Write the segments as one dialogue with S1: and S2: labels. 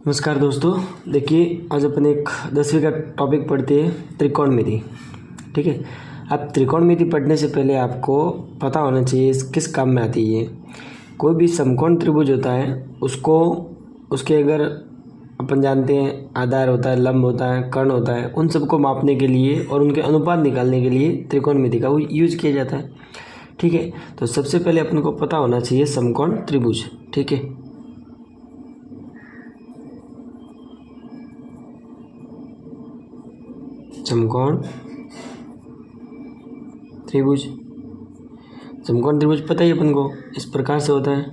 S1: नमस्कार दोस्तों। देखिए, आज अपन एक 10वीं का टॉपिक पढ़ते हैं, त्रिकोणमिति। ठीक है। अब त्रिकोणमिति पढ़ने से पहले आपको पता होना चाहिए किस काम में आती है। कोई भी समकोण त्रिभुज होता है उसको उसके अगर अपन जानते हैं आधार होता है, लंब होता है, कर्ण होता है, उन सबको मापने के लिए और उनके अनुपात निकालने के लिए त्रिकोणमिति का वो यूज किया जाता है। ठीक है। तो सबसे पहले अपन को पता होना चाहिए समकोण त्रिभुज। ठीक है। समकोण त्रिभुज, समकोण त्रिभुज पता ही अपन को इस प्रकार से होता है।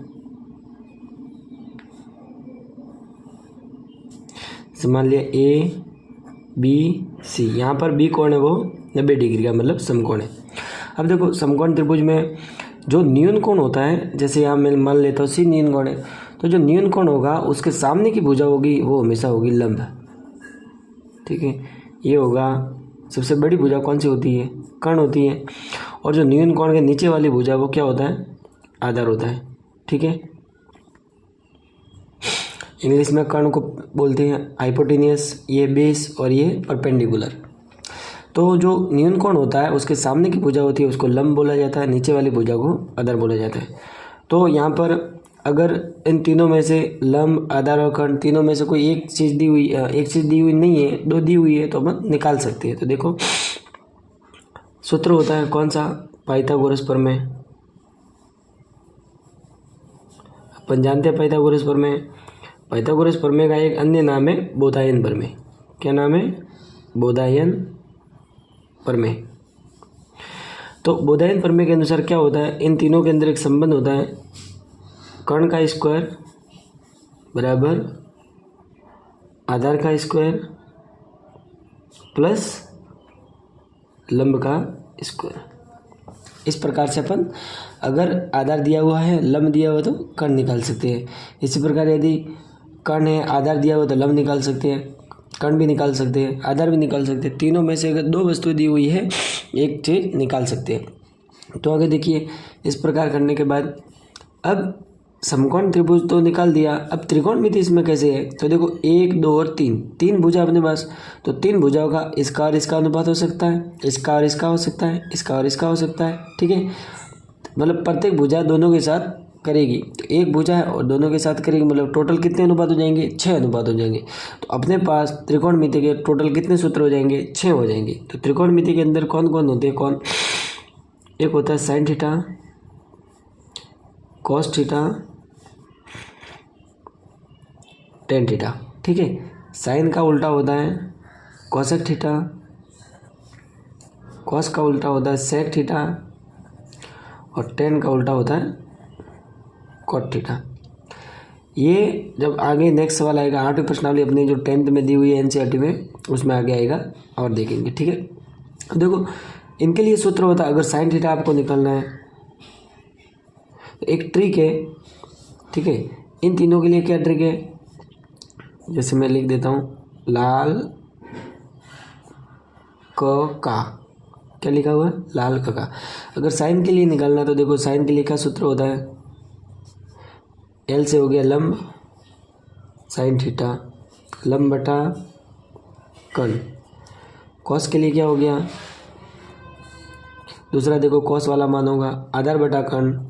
S1: मान लिया ए बी सी, यहाँ पर बी कोण है वो 90 डिग्री का, मतलब समकोण है। अब देखो, समकोण त्रिभुज में जो न्यून कोण होता है, जैसे यहाँ मैं मान लेता हूँ सी न्यून कोण है, तो जो न्यून कोण होगा उसके सामने की भुजा होगी वो हमेशा होगी लंब। ठीक है। ये होगा सबसे बड़ी भुजा कौन सी होती है? कर्ण होती है। और जो न्यून कोण के नीचे वाली भुजा वो क्या होता है? आधार होता है। ठीक है। इंग्लिश में कर्ण को बोलते हैं हाइपोटेनियस, ये बेस और ये परपेंडिकुलर। तो जो न्यून कोण होता है उसके सामने की भुजा होती है उसको लंब बोला जाता है, नीचे वाली भुजा को आधार बोला जाता है। तो यहाँ पर अगर इन तीनों में से लंब, आधार और कर्ण तीनों में से कोई एक चीज़ दी हुई नहीं है, दो दी हुई है, तो अपन निकाल सकते हैं। तो देखो, सूत्र होता है कौन सा? पाइथागोरस प्रमेय। अपन जानते हैं पाइथागोरस प्रमेय। पाइथागोरस प्रमेय का एक अन्य नाम है बोधायन प्रमेय। क्या नाम है? बोधायन प्रमेय। तो बोधायन प्रमेय के अनुसार क्या होता है? इन तीनों के अंदर एक संबंध होता है, कर्ण का स्क्वायर बराबर आधार का स्क्वायर प्लस लंब का स्क्वायर। इस प्रकार से अपन अगर आधार दिया हुआ है, लंब दिया हुआ तो कर्ण निकाल सकते हैं। इसी प्रकार यदि कर्ण है, आधार दिया हुआ तो लंब निकाल सकते हैं, कर्ण भी निकाल सकते हैं, आधार भी निकाल सकते हैं। तीनों में से अगर दो वस्तुएं दी हुई है एक चीज निकाल सकते हैं। तो आगे देखिए, इस प्रकार करने के बाद अब समकोण त्रिभुज तो निकाल दिया, अब त्रिकोणमिति इसमें कैसे है? तो देखो, 1 2 और 3, तीन भुजा अपने पास, तो तीन भुजाओं का इसका और इसका अनुपात हो सकता है, इसका और इसका हो सकता है, इसका और इसका हो सकता है। ठीक है। मतलब प्रत्येक भुजा दोनों के साथ करेगी, तो एक भुजा है और दोनों के साथ करेगी, मतलब टोटल कितने अनुपात हो जाएंगे? 6 अनुपात हो जाएंगे। तो अपने पास त्रिकोणमिति के टोटल कितने सूत्र हो जाएंगे? 6 हो जाएंगे। तो त्रिकोणमिति के अंदर कौन कौन होते हैं? कौन? एक होता है sine theta, cos theta, tan theta. ठीक है। साइन का उल्टा होता है कोसेक थीटा, कॉस का उल्टा होता है सेक थीटा और टेन का उल्टा होता है कॉट थीटा। ये जब आगे नेक्स्ट सवाल आएगा 8वीं प्रश्नावली अपनी जो 10th में दी हुई है एनसीईआरटी में, उसमें आगे आएगा और देखेंगे। ठीक है। अब देखो, इनके लिए सूत्र होता है, अगर साइन थीटा आपको निकालना है तो एक ट्रिक है। ठीक है। इन तीनों के लिए क्या ट्रिक है? जैसे मैं लिख देता हूँ, लाल का, क्या लिखा हुआ है? लाल का। अगर साइन के लिए निकालना है तो देखो, साइन के लिए क्या सूत्र होता है? एल से हो गया लंब, साइन थीटा, लंब बटा कर्ण। कॉस के लिए क्या हो गया? दूसरा देखो, कॉस वाला मान होगा आधार बटा कर्ण।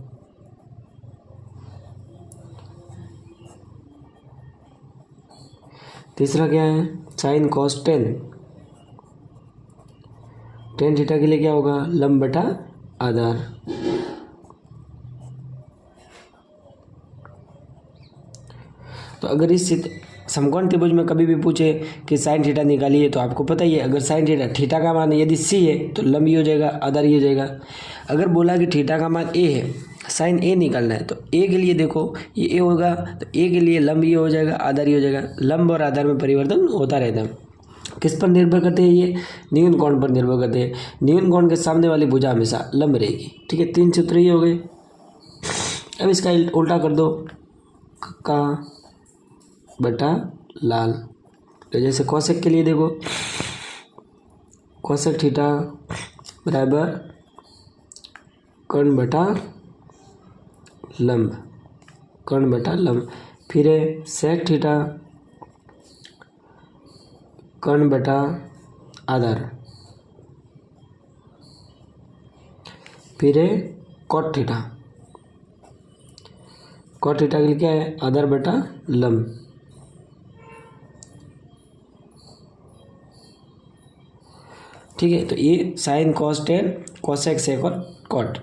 S1: तीसरा क्या है? Sign cos ten. Tan theta के लिए क्या होगा? लंब बटा आधार। तो अगर इस समकोण त्रिभुज में कभी भी पूछे कि साइन थीटा निकालिए, तो आपको पता ही है, अगर साइन थीटा, थीटा का मान यदि सी है तो लंब ही हो जाएगा, आधार ही हो जाएगा। अगर बोला कि थीटा का मान ए है, साइन ए निकालना है, तो ए के लिए देखो ये ए होगा, तो ए के लिए लंब ये हो जाएगा, आधार ही हो जाएगा। लंब और आधार में परिवर्तन होता रहता है। किस पर निर्भर करते हैं? ये न्यून कोण पर निर्भर करते हैं। न्यून कोण के सामने वाली भुजा हमेशा लंब रहेगी। ठीक है। 3 सूत्र ये हो गए। अब इसका उल्टा कर दो, का बटा लाल। तो जैसे कोसेक के लिए देखो, कोसेक थीटा बराबर कर्ण बटा लंब, कर्ण बटा लंब। फिर है सेक थीटा कर्ण बटा आधार, फिर है कॉट थीटा। कॉट थीटा के लिए क्या है, आधार बटा लंब। ठीक है, तो ये sine cos tan cosec sec और कॉट,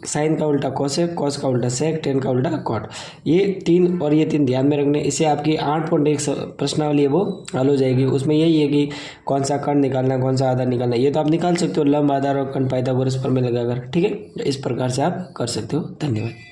S1: साइन का उल्टा कोसेक, कॉस का उल्टा सेक, टेन का उल्टा कॉट, ये तीन और ये तीन ध्यान में रखने। इससे आपकी 8.1 प्रश्नावली है वो हल हो जाएगी। उसमें यही है कि कौन सा कर्ण निकालना है, कौन सा आधार निकालना है, ये तो आप निकाल सकते हो लंब, आधार और कर्ण पाइथागोरस प्रमेय लगाकर। ठीक है, इस प्रकार से आप कर सकते हो। धन्यवाद।